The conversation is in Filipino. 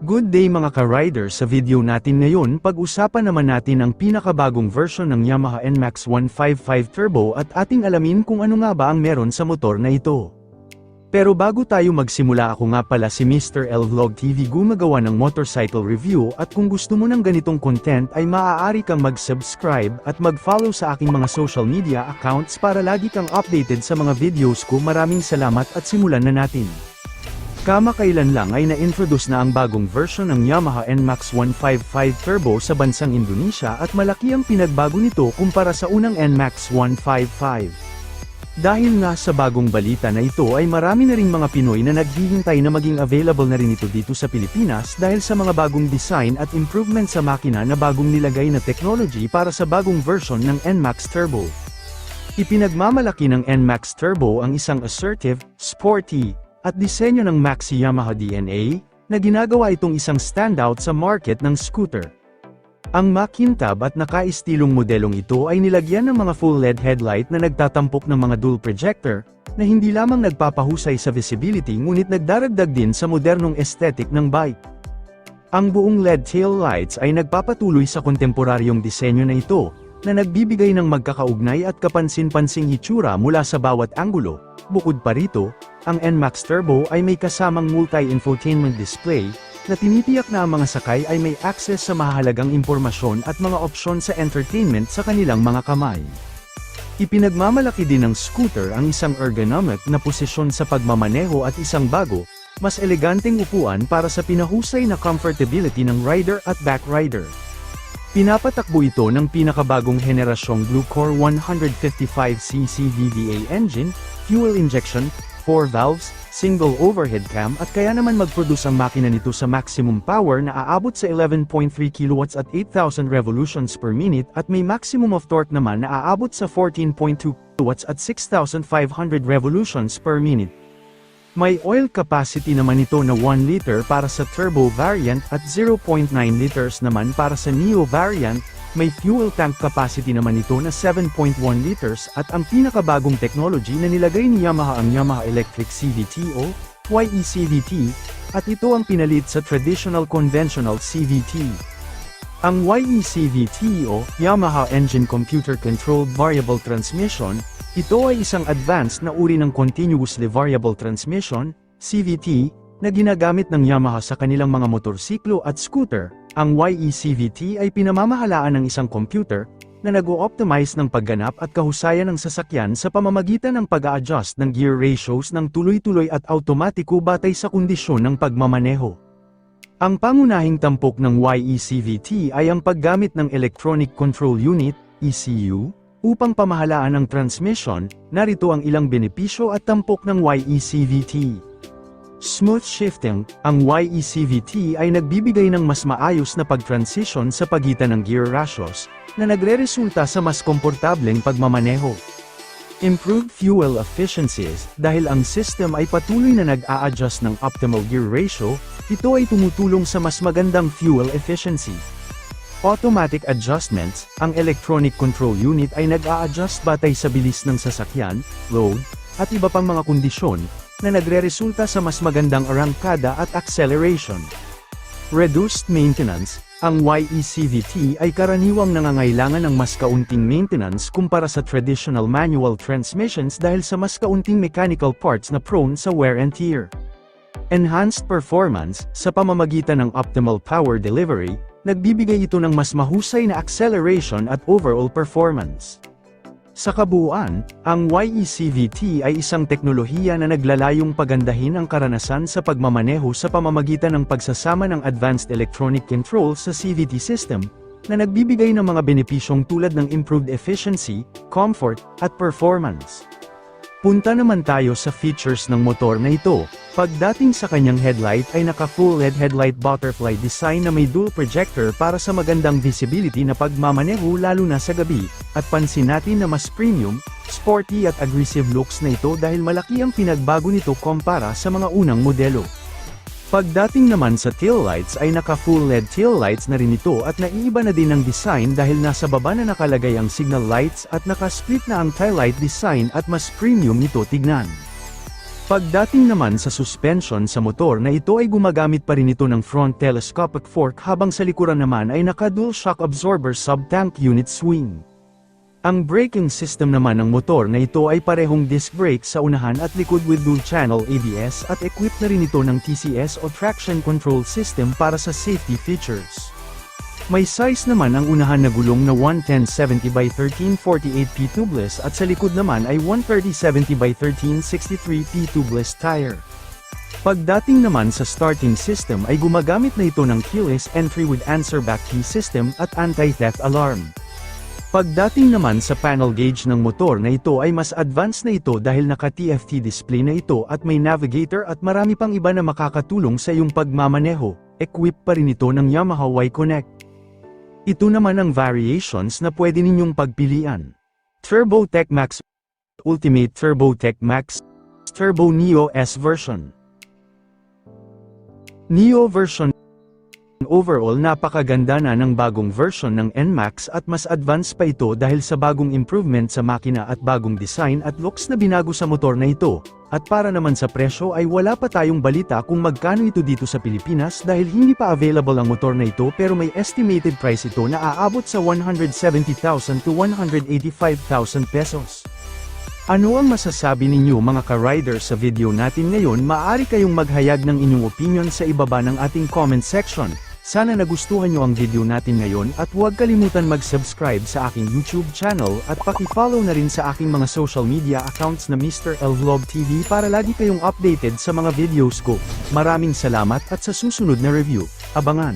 Good day mga ka-rider, sa video natin ngayon pag-usapan naman natin ang pinakabagong version ng Yamaha NMAX 155 Turbo at ating alamin kung ano nga ba ang meron sa motor na ito. Pero bago tayo magsimula, ako nga pala si Mr. L Vlog TV, gumagawa ng motorcycle review, at kung gusto mo ng ganitong content ay maaari kang mag-subscribe at mag-follow sa aking mga social media accounts para lagi kang updated sa mga videos ko. Maraming salamat at simulan na natin. Kamakailan lang ay na-introduce na ang bagong version ng Yamaha NMAX 155 Turbo sa bansang Indonesia at malaki ang pinagbago nito kumpara sa unang NMAX 155. Dahil nga sa bagong balita na ito ay marami na ring mga Pinoy na naghihintay na maging available na rin ito dito sa Pilipinas dahil sa mga bagong design at improvement sa makina na bagong nilagay na technology para sa bagong version ng NMAX Turbo. Ipinagmamalaki ng NMAX Turbo ang isang assertive, sporty, at disenyo ng Maxi Yamaha DNA, na ginagawa itong isang standout sa market ng scooter. Ang makintab at nakaistilong modelong ito ay nilagyan ng mga full LED headlight na nagtatampok ng mga dual projector, na hindi lamang nagpapahusay sa visibility ngunit nagdaragdag din sa modernong aesthetic ng bike. Ang buong LED tail lights ay nagpapatuloy sa kontemporaryong disenyo na ito, na nagbibigay ng magkakaugnay at kapansin-pansing hitsura mula sa bawat anggulo. Bukod pa rito, ang NMAX Turbo ay may kasamang multi-infotainment display, na tinitiyak na ang mga sakay ay may access sa mahalagang impormasyon at mga opsyon sa entertainment sa kanilang mga kamay. Ipinagmamalaki din ng scooter ang isang ergonomic na posisyon sa pagmamaneho at isang bago, mas eleganteng upuan para sa pinahusay na comfortability ng rider at backrider. Pinapatakbo ito ng pinakabagong henerasyong Bluecore 155cc VVA engine, fuel injection, 4 valves, single overhead cam, at kaya naman mag-produce ang makina nito sa maximum power na aabot sa 11.3 kW at 8,000 revolutions per minute, at may maximum of torque naman na aabot sa 14.2 kW at 6,500 revolutions per minute. May oil capacity naman ito na 1 liter para sa turbo variant at 0.9 liters naman para sa neo variant. May fuel tank capacity naman ito na 7.1 liters at ang pinakabagong technology na nilagay ni Yamaha ang Yamaha Electric CVT o YECVT, at ito ang pinalit sa traditional conventional CVT. Ang YECVT o Yamaha Engine Computer Controlled Variable Transmission, ito ay isang advanced na uri ng Continuously Variable Transmission, CVT, na ginagamit ng Yamaha sa kanilang mga motorsiklo at scooter. Ang YECVT ay pinamamahalaan ng isang computer, na nag-o-optimize ng pagganap at kahusayan ng sasakyan sa pamamagitan ng pag-a-adjust ng gear ratios ng tuloy-tuloy at automatiko batay sa kondisyon ng pagmamaneho. Ang pangunahing tampok ng YECVT ay ang paggamit ng Electronic Control Unit, ECU, upang pamahalaan ang transmission. Narito ang ilang benepisyo at tampok ng YECVT. Smooth shifting, ang YECVT ay nagbibigay ng mas maayos na pag-transition sa pagitan ng gear ratios, na nagre-resulta sa mas komportableng pagmamaneho. Improved fuel efficiencies, dahil ang system ay patuloy na nag-a-adjust ng optimal gear ratio, ito ay tumutulong sa mas magandang fuel efficiency. Automatic adjustments, ang electronic control unit ay nag-a-adjust batay sa bilis ng sasakyan, load, at iba pang mga kondisyon, na nagre-resulta sa mas magandang arangkada at acceleration. Reduced maintenance, ang YECVT ay karaniwang nangangailangan ng mas kaunting maintenance kumpara sa traditional manual transmissions dahil sa mas kaunting mechanical parts na prone sa wear and tear. Enhanced performance, sa pamamagitan ng optimal power delivery, nagbibigay ito ng mas mahusay na acceleration at overall performance. Sa kabuuan, ang YECVT ay isang teknolohiya na naglalayong pagandahin ang karanasan sa pagmamaneho sa pamamagitan ng pagsasama ng advanced electronic control sa CVT system, na nagbibigay ng mga benepisyong tulad ng improved efficiency, comfort, at performance. Punta naman tayo sa features ng motor na ito. Pagdating sa kanyang headlight ay naka-full LED headlight butterfly design na may dual projector para sa magandang visibility na pagmamaneho lalo na sa gabi, at pansin natin na mas premium, sporty at aggressive looks na ito dahil malaki ang pinagbago nito kumpara sa mga unang modelo. Pagdating naman sa taillights ay naka-full LED taillights na rin ito at naiiba na din ang design dahil nasa baba na nakalagay ang signal lights at naka-split na ang taillight design at mas premium nito tignan. Pagdating naman sa suspension sa motor na ito ay gumagamit pa rin ito ng front telescopic fork habang sa likuran naman ay naka-dual shock absorber sub-tank unit swing. Ang braking system naman ng motor na ito ay parehong disc brake sa unahan at likod with dual-channel ABS at equipped na rin ito ng TCS o traction control system para sa safety features. May size naman ang unahan na gulong na 110/70 by 1348P tubeless at sa likod naman ay 130/70 by 1363P tubeless tire. Pagdating naman sa starting system ay gumagamit na ito ng keyless entry with answer back key system at anti-theft alarm. Pagdating naman sa panel gauge ng motor na ito ay mas advanced na ito dahil naka-TFT display na ito at may navigator at marami pang iba na makakatulong sa iyong pagmamaneho. Equipped pa rin ito ng Yamaha Y-Connect. Ito naman ang variations na pwede ninyong pagpilian. Turbo Tech Max, Ultimate Turbo Tech Max, Turbo Neo S version. Neo version. Overall napakaganda na ng bagong version ng NMAX at mas advanced pa ito dahil sa bagong improvement sa makina at bagong design at looks na binago sa motor na ito. At para naman sa presyo ay wala pa tayong balita kung magkano ito dito sa Pilipinas dahil hindi pa available ang motor na ito pero may estimated price ito na aabot sa 170,000 to 185,000 pesos. Ano ang masasabi ninyo mga ka-rider sa video natin ngayon? Maaari kayong maghayag ng inyong opinion sa ibaba ng ating comment section. Sana nagustuhan nyo ang video natin ngayon at huwag kalimutan mag-subscribe sa aking YouTube channel at paki-follow na rin sa aking mga social media accounts na Mr. L Vlog TV para lagi kayong updated sa mga videos ko. Maraming salamat at sa susunod na review, abangan!